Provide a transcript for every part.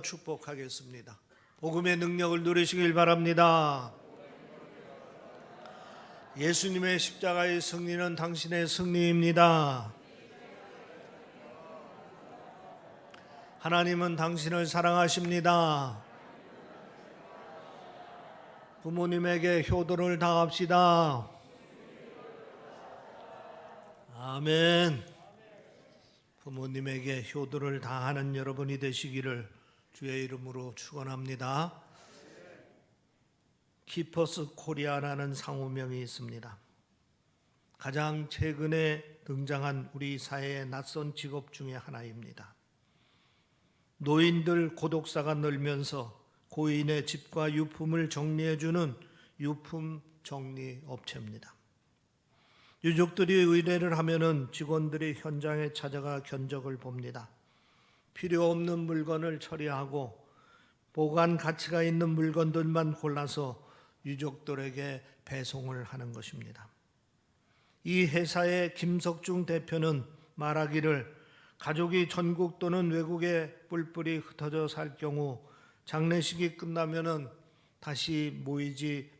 축복하겠습니다. 복음의 능력을 누리시길 바랍니다. 예수님의 십자가의 승리는 당신의 승리입니다. 하나님은 당신을 사랑하십니다. 부모님에게 효도를 다합시다. 아멘. 부모님에게 효도를 다하는 여러분이 되시기를 주의 이름으로 축원합니다. 키퍼스 코리아라는 상호명이 있습니다. 가장 최근에 등장한 우리 사회의 낯선 직업 중에 하나입니다. 노인들 고독사가 늘면서 고인의 집과 유품을 정리해주는 유품 정리 업체입니다. 유족들이 의뢰를 하면은 직원들이 현장에 찾아가 견적을 봅니다. 필요 없는 물건을 처리하고 보관 가치가 있는 물건들만 골라서 유족들에게 배송을 하는 것입니다. 이 회사의 김석중 대표는 말하기를 가족이 전국 또는 외국에 뿔뿔이 흩어져 살 경우 장례식이 끝나면은 다시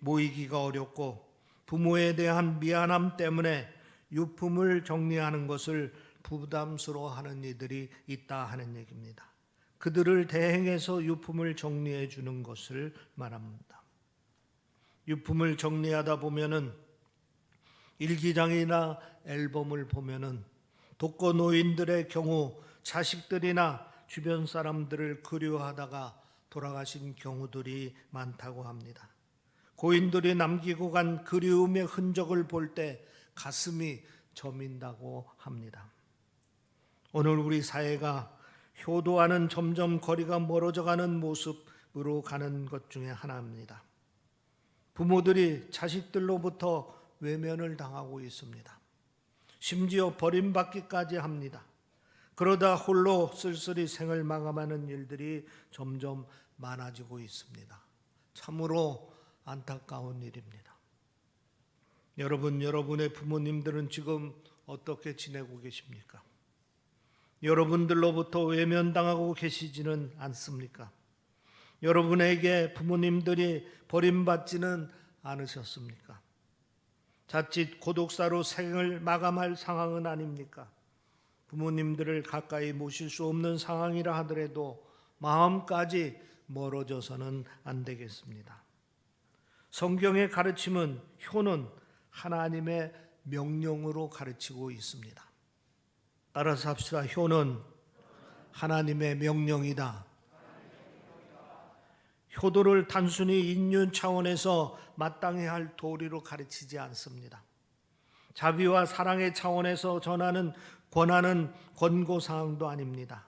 모이기가 어렵고 부모에 대한 미안함 때문에 유품을 정리하는 것을 부담스러워하는 이들이 있다 하는 얘기입니다. 그들을 대행해서 유품을 정리해 주는 것을 말합니다. 유품을 정리하다 보면은 일기장이나 앨범을 보면은 독거노인들의 경우 자식들이나 주변 사람들을 그리워하다가 돌아가신 경우들이 많다고 합니다. 고인들이 남기고 간 그리움의 흔적을 볼 때 가슴이 저민다고 합니다. 오늘 우리 사회가 효도와는 점점 거리가 멀어져가는 모습으로 가는 것 중에 하나입니다. 부모들이 자식들로부터 외면을 당하고 있습니다. 심지어 버림받기까지 합니다. 그러다 홀로 쓸쓸히 생을 마감하는 일들이 점점 많아지고 있습니다. 참으로 안타까운 일입니다. 여러분의 부모님들은 지금 어떻게 지내고 계십니까? 여러분들로부터 외면당하고 계시지는 않습니까? 여러분에게 부모님들이 버림받지는 않으셨습니까? 자칫 고독사로 생을 마감할 상황은 아닙니까? 부모님들을 가까이 모실 수 없는 상황이라 하더라도 마음까지 멀어져서는 안 되겠습니다. 성경의 가르침은 효는 하나님의 명령으로 가르치고 있습니다. 따라서 합시다. 효는 하나님의 명령이다. 효도를 단순히 인륜 차원에서 마땅히 할 도리로 가르치지 않습니다. 자비와 사랑의 차원에서 권하는 권고사항도 아닙니다.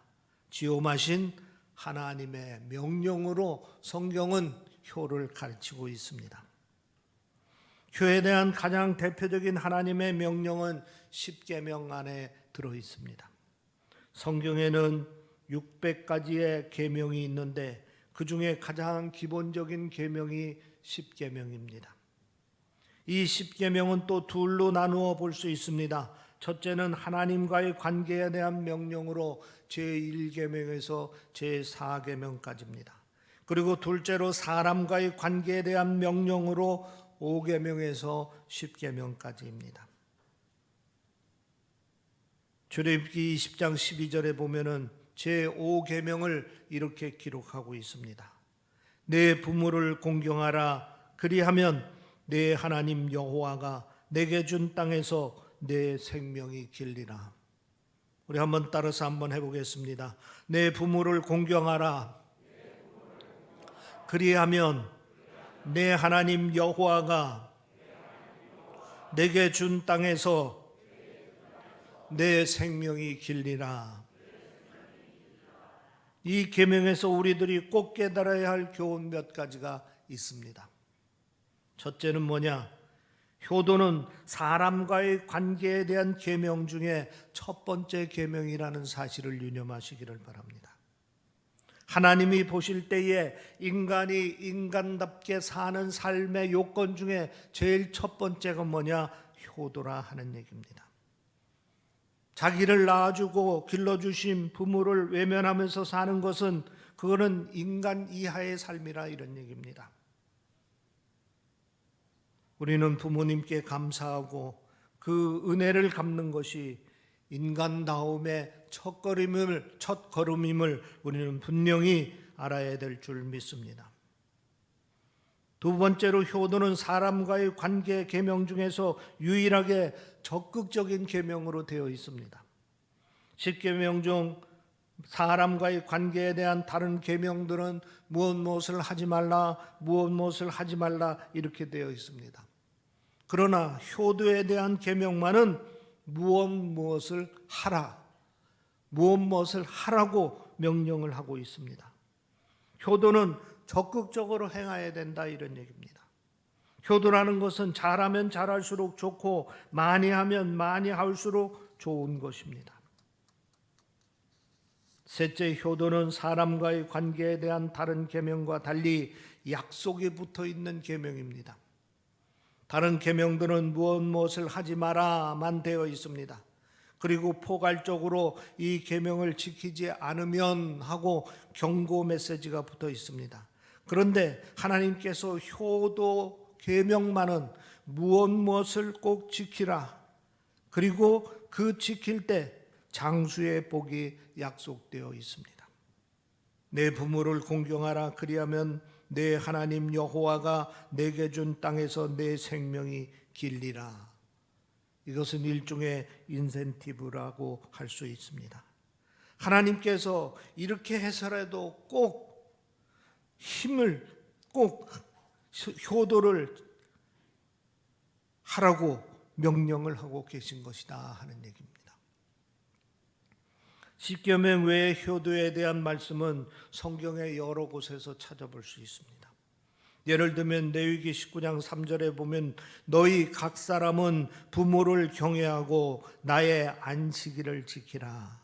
지엄하신 하나님의 명령으로 성경은 효를 가르치고 있습니다. 효에 대한 가장 대표적인 하나님의 명령은 십계명 안에 들어 있습니다. 성경에는 600가지의 계명이 있는데 그 중에 가장 기본적인 계명이 십계명입니다. 이 십계명은 또 둘로 나누어 볼 수 있습니다. 첫째는 하나님과의 관계에 대한 명령으로 제1계명에서 제4계명까지입니다. 그리고 둘째로 사람과의 관계에 대한 명령으로 5계명에서 10계명까지입니다. 출애굽기 20장 12절에 보면은 제5계명을 이렇게 기록하고 있습니다. 내 부모를 공경하라. 그리하면 내 하나님 여호와가 내게 준 땅에서 내 생명이 길리라. 우리 한번 따라서 한번 해보겠습니다. 내 부모를 공경하라. 그리하면 내 하나님 여호와가 내게 준 땅에서 내 생명이 길리라. 이 계명에서 우리들이 꼭 깨달아야 할 교훈 몇 가지가 있습니다. 첫째는 뭐냐? 효도는 사람과의 관계에 대한 계명 중에 첫 번째 계명이라는 사실을 유념하시기를 바랍니다. 하나님이 보실 때에 인간이 인간답게 사는 삶의 요건 중에 제일 첫 번째가 뭐냐? 효도라 하는 얘기입니다. 자기를 낳아주고 길러주신 부모를 외면하면서 사는 것은 그거는 인간 이하의 삶이라 이런 얘기입니다. 우리는 부모님께 감사하고 그 은혜를 갚는 것이 인간다움의 첫걸음임을 우리는 분명히 알아야 될 줄 믿습니다. 두 번째로 효도는 사람과의 관계 계명 중에서 유일하게 적극적인 계명으로 되어 있습니다. 10계명 중 사람과의 관계에 대한 다른 계명들은 무엇을 하지 말라, 무엇을 하지 말라 이렇게 되어 있습니다. 그러나 효도에 대한 계명만은 무엇을 하라, 무엇을 하라고 명령을 하고 있습니다. 효도는 적극적으로 행해야 된다 이런 얘기입니다. 효도라는 것은 잘하면 잘할수록 좋고 많이 하면 많이 할수록 좋은 것입니다. 셋째, 효도는 사람과의 관계에 대한 다른 계명과 달리 약속이 붙어 있는 계명입니다. 다른 계명들은 무엇을 하지 마라만 되어 있습니다. 그리고 포괄적으로 이 계명을 지키지 않으면 하고 경고 메시지가 붙어 있습니다. 그런데 하나님께서 효도 계명만은 무엇을 꼭 지키라, 그리고 그 지킬 때 장수의 복이 약속되어 있습니다. 내 부모를 공경하라, 그리하면 내 하나님 여호와가 내게 준 땅에서 내 생명이 길리라. 이것은 일종의 인센티브라고 할 수 있습니다. 하나님께서 이렇게 해서라도 꼭 효도를 하라고 명령을 하고 계신 것이다 하는 얘기입니다. 10계명 외의 효도에 대한 말씀은 성경의 여러 곳에서 찾아볼 수 있습니다. 예를 들면 레위기 19장 3절에 보면 너희 각 사람은 부모를 경외하고 나의 안식일을 지키라.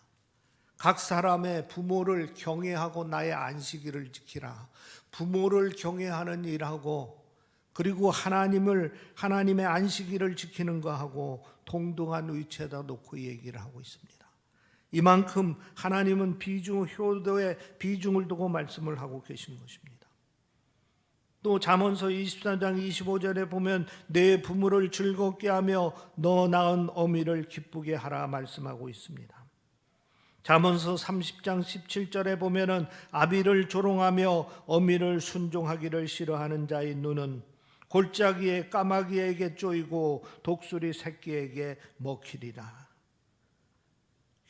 각 사람의 부모를 경외하고 나의 안식일을 지키라. 부모를 경외하는 일하고 그리고 하나님의 안식일을 지키는 거하고 동등한 위치에다 놓고 얘기를 하고 있습니다. 이만큼 하나님은 효도에 비중을 두고 말씀을 하고 계신 것입니다. 또 잠언서 24장 25절에 보면 내 부모를 즐겁게 하며 너 낳은 어미를 기쁘게 하라 말씀하고 있습니다. 잠언서 30장 17절에 보면은 아비를 조롱하며 어미를 순종하기를 싫어하는 자의 눈은 골짜기에 까마귀에게 쪼이고 독수리 새끼에게 먹히리라.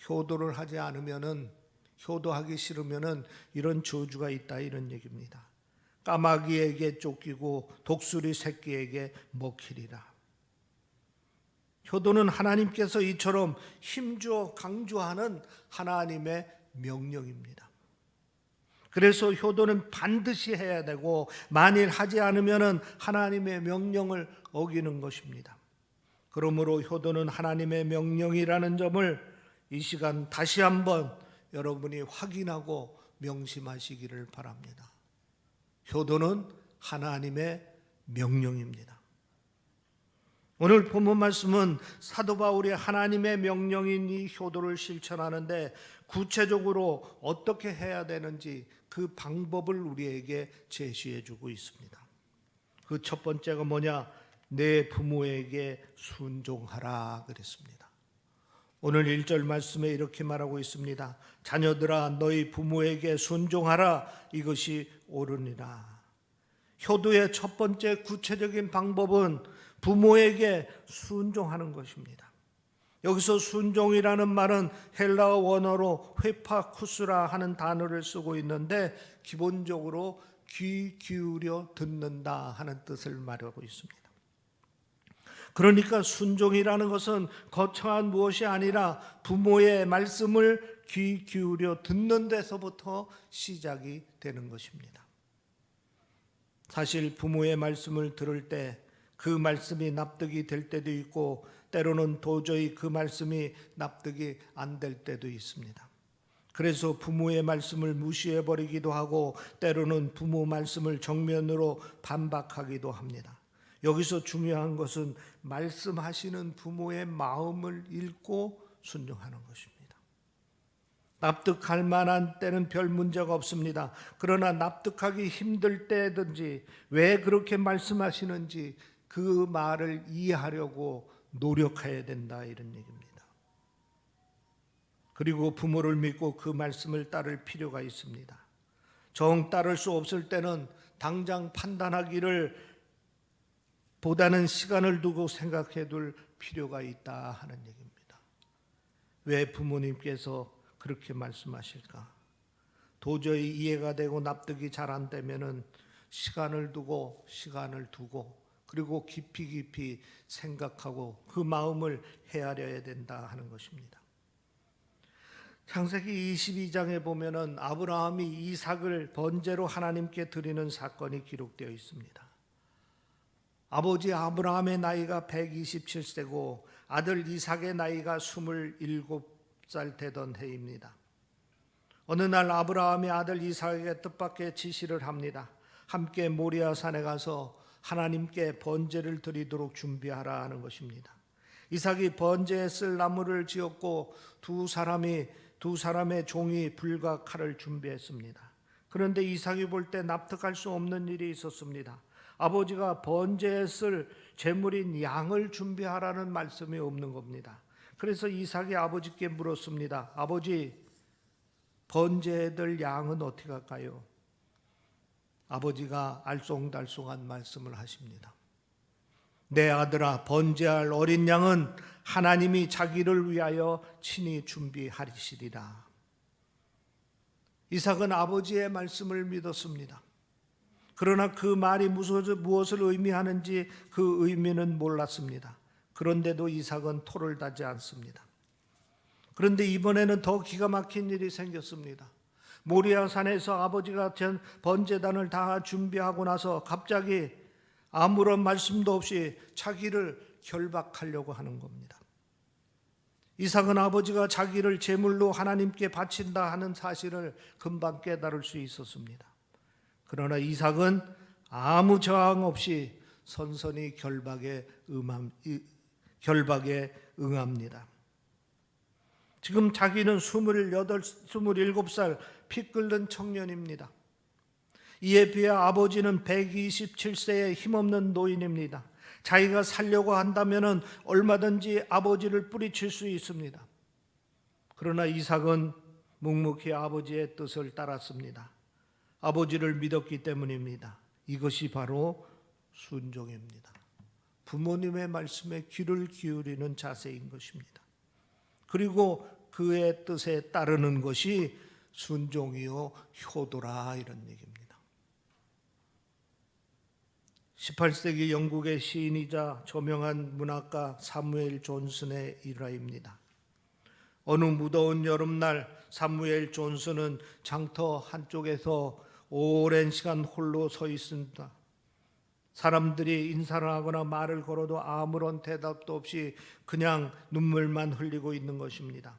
효도를 하지 않으면은, 효도하기 싫으면은 이런 저주가 있다 이런 얘기입니다. 까마귀에게 쫓기고 독수리 새끼에게 먹히리라. 효도는 하나님께서 이처럼 힘주어 강조하는 하나님의 명령입니다. 그래서 효도는 반드시 해야 되고 만일 하지 않으면 하나님의 명령을 어기는 것입니다. 그러므로 효도는 하나님의 명령이라는 점을 이 시간 다시 한번 여러분이 확인하고 명심하시기를 바랍니다. 효도는 하나님의 명령입니다. 오늘 본문 말씀은 사도 바울이 하나님의 명령인 이 효도를 실천하는데 구체적으로 어떻게 해야 되는지 그 방법을 우리에게 제시해 주고 있습니다. 그 첫 번째가 뭐냐? 내 부모에게 순종하라 그랬습니다. 오늘 1절 말씀에 이렇게 말하고 있습니다. 자녀들아 너희 부모에게 순종하라, 이것이 옳으니라. 효도의 첫 번째 구체적인 방법은 부모에게 순종하는 것입니다. 여기서 순종이라는 말은 헬라어 원어로 회파쿠스라 하는 단어를 쓰고 있는데 기본적으로 귀 기울여 듣는다 하는 뜻을 말하고 있습니다. 그러니까 순종이라는 것은 거창한 무엇이 아니라 부모의 말씀을 귀 기울여 듣는 데서부터 시작이 되는 것입니다. 사실 부모의 말씀을 들을 때 그 말씀이 납득이 될 때도 있고 때로는 도저히 그 말씀이 납득이 안 될 때도 있습니다. 그래서 부모의 말씀을 무시해버리기도 하고 때로는 부모 말씀을 정면으로 반박하기도 합니다. 여기서 중요한 것은 말씀하시는 부모의 마음을 읽고 순종하는 것입니다. 납득할 만한 때는 별 문제가 없습니다. 그러나 납득하기 힘들 때든지 왜 그렇게 말씀하시는지 그 말을 이해하려고 노력해야 된다, 이런 얘기입니다. 그리고 부모를 믿고 그 말씀을 따를 필요가 있습니다. 정 따를 수 없을 때는 당장 판단하기를 보다는 시간을 두고 생각해 둘 필요가 있다 하는 얘기입니다. 왜 부모님께서 그렇게 말씀하실까? 도저히 이해가 되고 납득이 잘 안 되면은 시간을 두고 그리고 깊이 생각하고 그 마음을 헤아려야 된다 하는 것입니다. 창세기 22장에 보면은 아브라함이 이삭을 번제로 하나님께 드리는 사건이 기록되어 있습니다. 아버지 아브라함의 나이가 127세고 아들 이삭의 나이가 27살 되던 해입니다. 어느 날 아브라함이 아들 이삭에게 뜻밖의 지시를 합니다. 함께 모리아 산에 가서 하나님께 번제를 드리도록 준비하라 하는 것입니다. 이삭이 번제에 쓸 나무를 지었고 두 사람의 종이 불과 칼을 준비했습니다. 그런데 이삭이 볼 때 납득할 수 없는 일이 있었습니다. 아버지가 번제에 쓸 제물인 양을 준비하라는 말씀이 없는 겁니다. 그래서 이삭이 아버지께 물었습니다. 아버지, 번제에 들 양은 어떻게 할까요? 아버지가 알쏭달쏭한 말씀을 하십니다. 내 아들아, 번제할 어린 양은 하나님이 자기를 위하여 친히 준비하시리라. 이삭은 아버지의 말씀을 믿었습니다. 그러나 그 말이 무엇을 의미하는지 그 의미는 몰랐습니다. 그런데도 이삭은 토를 다지 않습니다. 그런데 이번에는 더 기가 막힌 일이 생겼습니다. 모리아 산에서 아버지가 번제단을 다 준비하고 나서 갑자기 아무런 말씀도 없이 자기를 결박하려고 하는 겁니다. 이삭은 아버지가 자기를 제물로 하나님께 바친다 하는 사실을 금방 깨달을 수 있었습니다. 그러나 이삭은 아무 저항 없이 선선히 결박에 응합니다. 지금 자기는 27살 피 끓는 청년입니다. 이에 비해 아버지는 127세의 힘없는 노인입니다. 자기가 살려고 한다면 얼마든지 아버지를 뿌리칠 수 있습니다. 그러나 이삭은 묵묵히 아버지의 뜻을 따랐습니다. 아버지를 믿었기 때문입니다. 이것이 바로 순종입니다. 부모님의 말씀에 귀를 기울이는 자세인 것입니다. 그리고 그의 뜻에 따르는 것이 순종이요 효도라, 이런 얘기입니다. 18세기 영국의 시인이자 저명한 문학가 사무엘 존슨의 일화입니다. 어느 무더운 여름날 사무엘 존슨은 장터 한쪽에서 오랜 시간 홀로 서 있습니다. 사람들이 인사를 하거나 말을 걸어도 아무런 대답도 없이 그냥 눈물만 흘리고 있는 것입니다.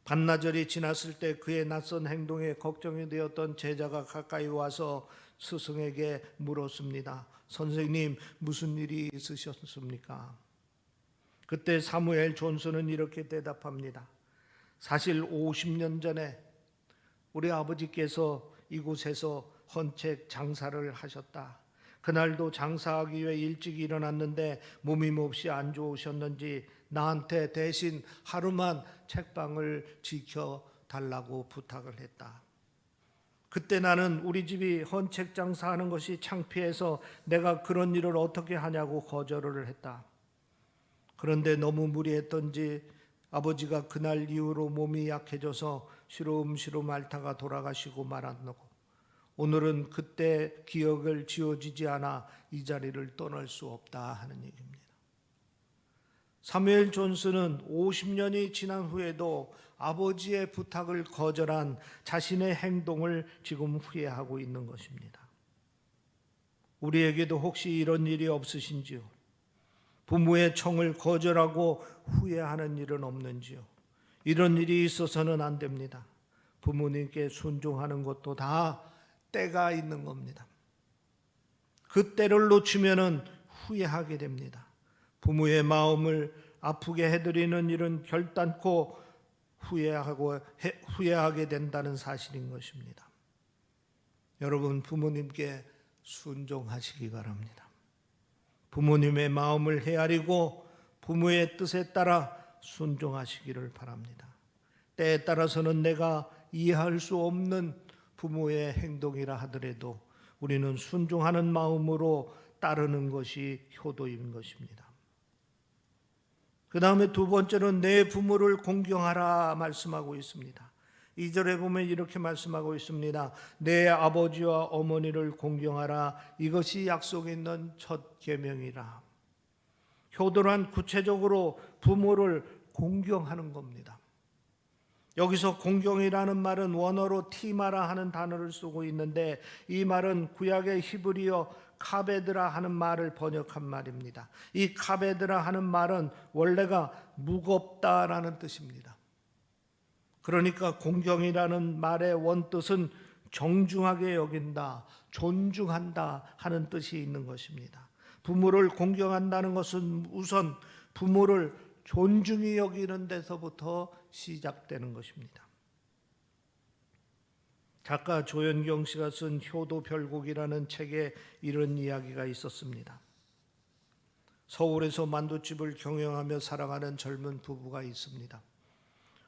반나절이 지났을 때 그의 낯선 행동에 걱정이 되었던 제자가 가까이 와서 스승에게 물었습니다. 선생님, 무슨 일이 있으셨습니까? 그때 사무엘 존슨은 이렇게 대답합니다. 사실 50년 전에 우리 아버지께서 이곳에서 헌책 장사를 하셨다. 그날도 장사하기 위해 일찍 일어났는데 몸이 몹시 안 좋으셨는지 나한테 대신 하루만 책방을 지켜달라고 부탁을 했다. 그때 나는 우리 집이 헌책 장사하는 것이 창피해서 내가 그런 일을 어떻게 하냐고 거절을 했다. 그런데 너무 무리했던지 아버지가 그날 이후로 몸이 약해져서 시름시름 앓다가 돌아가시고 말았고 오늘은 그때 기억을 지워지지 않아 이 자리를 떠날 수 없다 하는 얘기입니다. 사무엘 존슨은 50년이 지난 후에도 아버지의 부탁을 거절한 자신의 행동을 지금 후회하고 있는 것입니다. 우리에게도 혹시 이런 일이 없으신지요? 부모의 청을 거절하고 후회하는 일은 없는지요? 이런 일이 있어서는 안 됩니다. 부모님께 순종하는 것도 다 때가 있는 겁니다. 그 때를 놓치면은 후회하게 됩니다. 부모의 마음을 아프게 해드리는 일은 결단코 후회하게 된다는 사실인 것입니다. 여러분, 부모님께 순종하시기 바랍니다. 부모님의 마음을 헤아리고 부모의 뜻에 따라 순종하시기를 바랍니다. 때에 따라서는 내가 이해할 수 없는 부모의 행동이라 하더라도 우리는 순종하는 마음으로 따르는 것이 효도인 것입니다. 그 다음에 두 번째는 내 부모를 공경하라 말씀하고 있습니다. 2절에 보면 이렇게 말씀하고 있습니다. 내 아버지와 어머니를 공경하라. 이것이 약속 있는 첫 계명이라. 효도란 구체적으로 부모를 공경하는 겁니다. 여기서 공경이라는 말은 원어로 티마라 하는 단어를 쓰고 있는데 이 말은 구약의 히브리어 카베드라 하는 말을 번역한 말입니다. 이 카베드라 하는 말은 원래가 무겁다라는 뜻입니다. 그러니까 공경이라는 말의 원뜻은 정중하게 여긴다, 존중한다 하는 뜻이 있는 것입니다. 부모를 공경한다는 것은 우선 부모를 존중히 여기는 데서부터 시작되는 것입니다. 작가 조연경 씨가 쓴 효도별곡이라는 책에 이런 이야기가 있었습니다. 서울에서 만두집을 경영하며 살아가는 젊은 부부가 있습니다.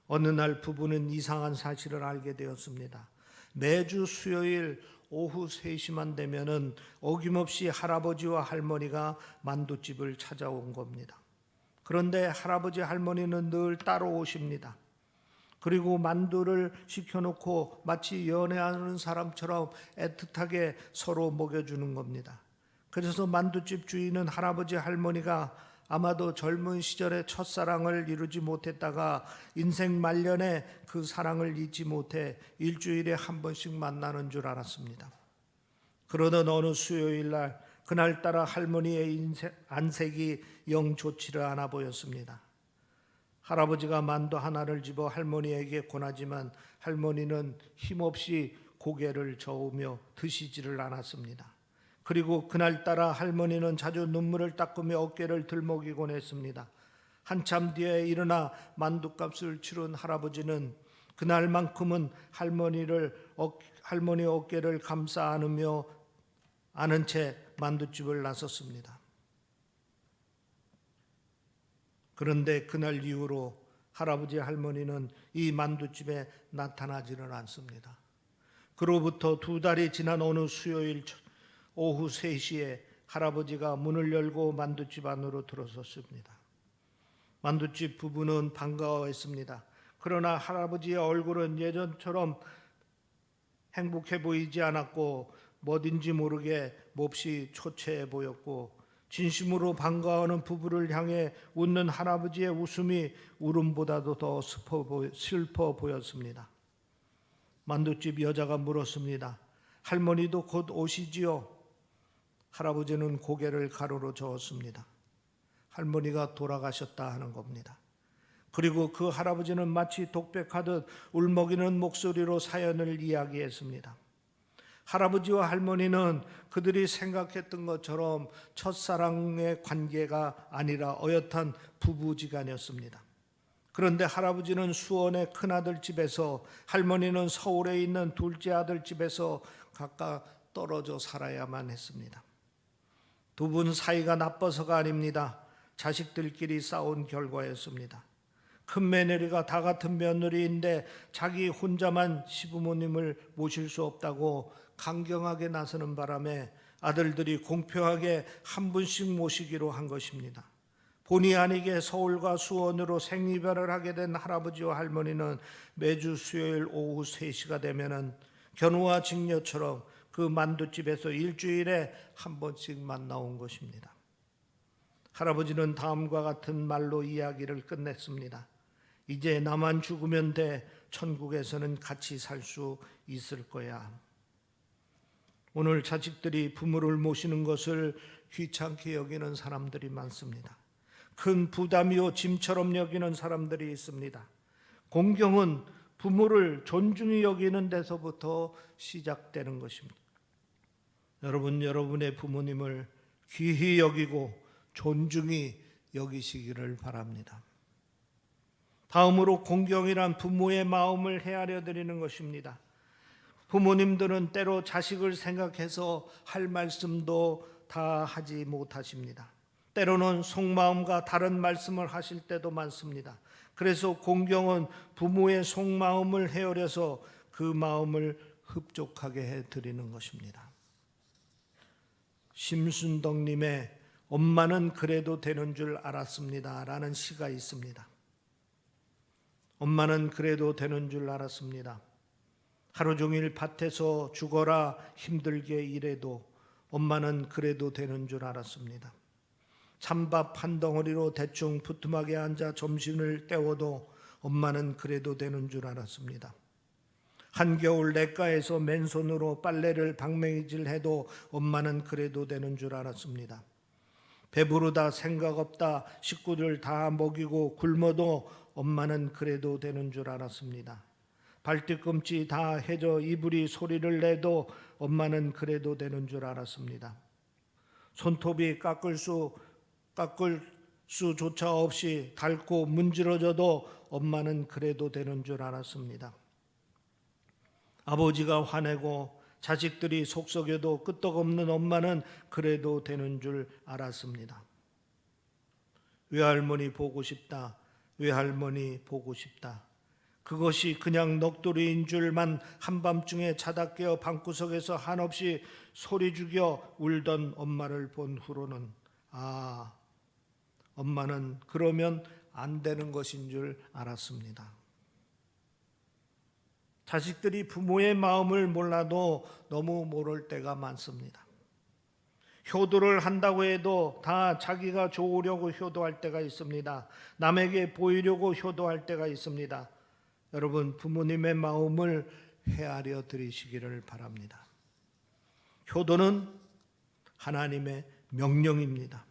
어느 날 부부는 이상한 사실을 알게 되었습니다. 매주 수요일 오후 3시만 되면은 어김없이 할아버지와 할머니가 만두집을 찾아온 겁니다. 그런데 할아버지 할머니는 늘 따로 오십니다. 그리고 만두를 시켜놓고 마치 연애하는 사람처럼 애틋하게 서로 먹여주는 겁니다. 그래서 만두집 주인은 할아버지 할머니가 아마도 젊은 시절의 첫사랑을 이루지 못했다가 인생 말년에 그 사랑을 잊지 못해 일주일에 한 번씩 만나는 줄 알았습니다. 그러던 어느 수요일 날 그날따라 할머니의 안색이 영 좋지를 않아 보였습니다. 할아버지가 만두 하나를 집어 할머니에게 권하지만 할머니는 힘없이 고개를 저으며 드시지를 않았습니다. 그리고 그날따라 할머니는 자주 눈물을 닦으며 어깨를 들먹이곤 했습니다. 한참 뒤에 일어나 만두값을 치른 할아버지는 그날만큼은 할머니 어깨를 감싸 안으며 아는 채 만두집을 나섰습니다. 그런데 그날 이후로 할아버지 할머니는 이 만두집에 나타나지는 않습니다. 그로부터 2달이 지난 어느 수요일 오후 3시에 할아버지가 문을 열고 만두집 안으로 들어섰습니다. 만두집 부부는 반가워했습니다. 그러나 할아버지의 얼굴은 예전처럼 행복해 보이지 않았고 뭐든지 모르게 몹시 초췌해 보였고 진심으로 반가워하는 부부를 향해 웃는 할아버지의 웃음이 울음보다도 더 슬퍼 보였습니다. 만두집 여자가 물었습니다. 할머니도 곧 오시지요? 할아버지는 고개를 가로로 저었습니다. 할머니가 돌아가셨다 하는 겁니다. 그리고 그 할아버지는 마치 독백하듯 울먹이는 목소리로 사연을 이야기했습니다. 할아버지와 할머니는 그들이 생각했던 것처럼 첫사랑의 관계가 아니라 어엿한 부부지간이었습니다. 그런데 할아버지는 수원의 큰아들 집에서 할머니는 서울에 있는 둘째 아들 집에서 각각 떨어져 살아야만 했습니다. 두 분 사이가 나빠서가 아닙니다. 자식들끼리 싸운 결과였습니다. 큰 며느리가 다 같은 며느리인데 자기 혼자만 시부모님을 모실 수 없다고 강경하게 나서는 바람에 아들들이 공평하게 한 분씩 모시기로 한 것입니다. 본의 아니게 서울과 수원으로 생이별을 하게 된 할아버지와 할머니는 매주 수요일 오후 3시가 되면은 견우와 직녀처럼 그 만두집에서 일주일에 한 번씩 만나온 것입니다. 할아버지는 다음과 같은 말로 이야기를 끝냈습니다. 이제 나만 죽으면 돼. 천국에서는 같이 살 수 있을 거야. 오늘 자식들이 부모를 모시는 것을 귀찮게 여기는 사람들이 많습니다. 큰 부담이요 짐처럼 여기는 사람들이 있습니다. 공경은 부모를 존중히 여기는 데서부터 시작되는 것입니다. 여러분, 여러분의 부모님을 귀히 여기고 존중히 여기시기를 바랍니다. 다음으로 공경이란 부모의 마음을 헤아려 드리는 것입니다. 부모님들은 때로 자식을 생각해서 할 말씀도 다 하지 못하십니다. 때로는 속마음과 다른 말씀을 하실 때도 많습니다. 그래서 공경은 부모의 속마음을 헤아려서 그 마음을 흡족하게 해드리는 것입니다. 심순덕님의 엄마는 그래도 되는 줄 알았습니다 라는 시가 있습니다. 엄마는 그래도 되는 줄 알았습니다. 하루 종일 밭에서 죽어라 힘들게 일해도 엄마는 그래도 되는 줄 알았습니다. 찬밥 한 덩어리로 대충 부뚜막에 앉아 점심을 때워도 엄마는 그래도 되는 줄 알았습니다. 한겨울 냇가에서 맨손으로 빨래를 방맹이질해도 엄마는 그래도 되는 줄 알았습니다. 배부르다 생각 없다 식구들 다 먹이고 굶어도 엄마는 그래도 되는 줄 알았습니다. 발뒤꿈치 다 해져 이불이 소리를 내도 엄마는 그래도 되는 줄 알았습니다. 손톱이 깎을 수조차 없이 닳고 문지러져도 엄마는 그래도 되는 줄 알았습니다. 아버지가 화내고 자식들이 속썩여도 끄떡없는 엄마는 그래도 되는 줄 알았습니다. 외할머니 보고 싶다. 외할머니 보고 싶다. 그것이 그냥 넋두리인 줄만 한밤중에 자다 깨어 방구석에서 한없이 소리 죽여 울던 엄마를 본 후로는 엄마는 그러면 안 되는 것인 줄 알았습니다. 자식들이 부모의 마음을 몰라도 너무 모를 때가 많습니다. 효도를 한다고 해도 다 자기가 좋으려고 효도할 때가 있습니다. 남에게 보이려고 효도할 때가 있습니다. 여러분, 부모님의 마음을 헤아려 드리시기를 바랍니다. 효도는 하나님의 명령입니다.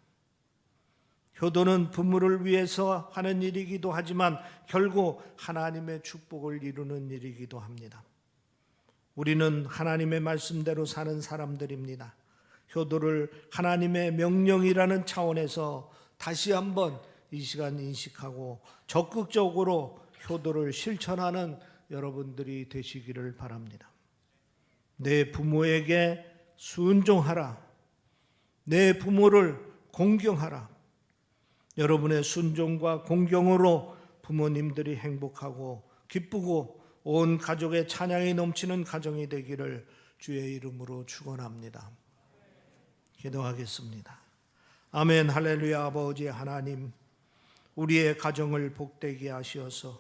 효도는 부모를 위해서 하는 일이기도 하지만 결국 하나님의 축복을 이루는 일이기도 합니다. 우리는 하나님의 말씀대로 사는 사람들입니다. 효도를 하나님의 명령이라는 차원에서 다시 한번 이 시간 인식하고 적극적으로 효도를 실천하는 여러분들이 되시기를 바랍니다. 내 부모에게 순종하라. 내 부모를 공경하라. 여러분의 순종과 공경으로 부모님들이 행복하고 기쁘고 온 가족의 찬양이 넘치는 가정이 되기를 주의 이름으로 축원합니다. 기도하겠습니다. 아멘. 할렐루야. 아버지 하나님, 우리의 가정을 복되게 하시어서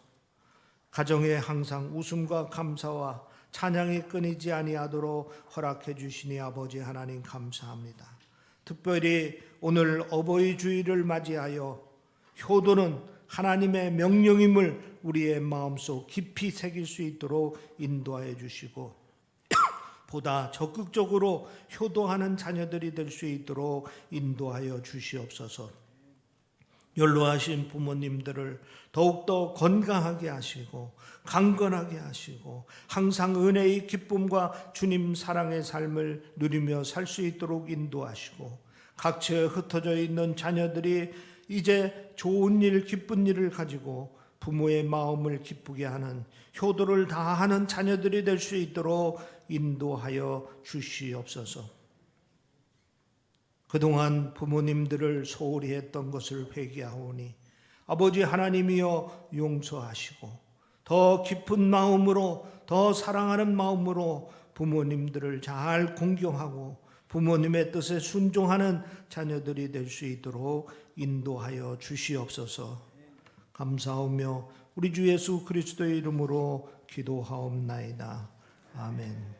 가정에 항상 웃음과 감사와 찬양이 끊이지 아니하도록 허락해 주시니 아버지 하나님 감사합니다. 특별히 오늘 어버이 주일을 맞이하여 효도는 하나님의 명령임을 우리의 마음속 깊이 새길 수 있도록 인도하여 주시고 보다 적극적으로 효도하는 자녀들이 될 수 있도록 인도하여 주시옵소서. 연로하신 부모님들을 더욱더 건강하게 하시고 강건하게 하시고 항상 은혜의 기쁨과 주님 사랑의 삶을 누리며 살 수 있도록 인도하시고 각처에 흩어져 있는 자녀들이 이제 좋은 일, 기쁜 일을 가지고 부모의 마음을 기쁘게 하는 효도를 다하는 자녀들이 될 수 있도록 인도하여 주시옵소서. 그동안 부모님들을 소홀히 했던 것을 회개하오니 아버지 하나님이여 용서하시고 더 깊은 마음으로 더 사랑하는 마음으로 부모님들을 잘 공경하고 부모님의 뜻에 순종하는 자녀들이 될 수 있도록 인도하여 주시옵소서. 감사하며 우리 주 예수 그리스도의 이름으로 기도하옵나이다. 아멘.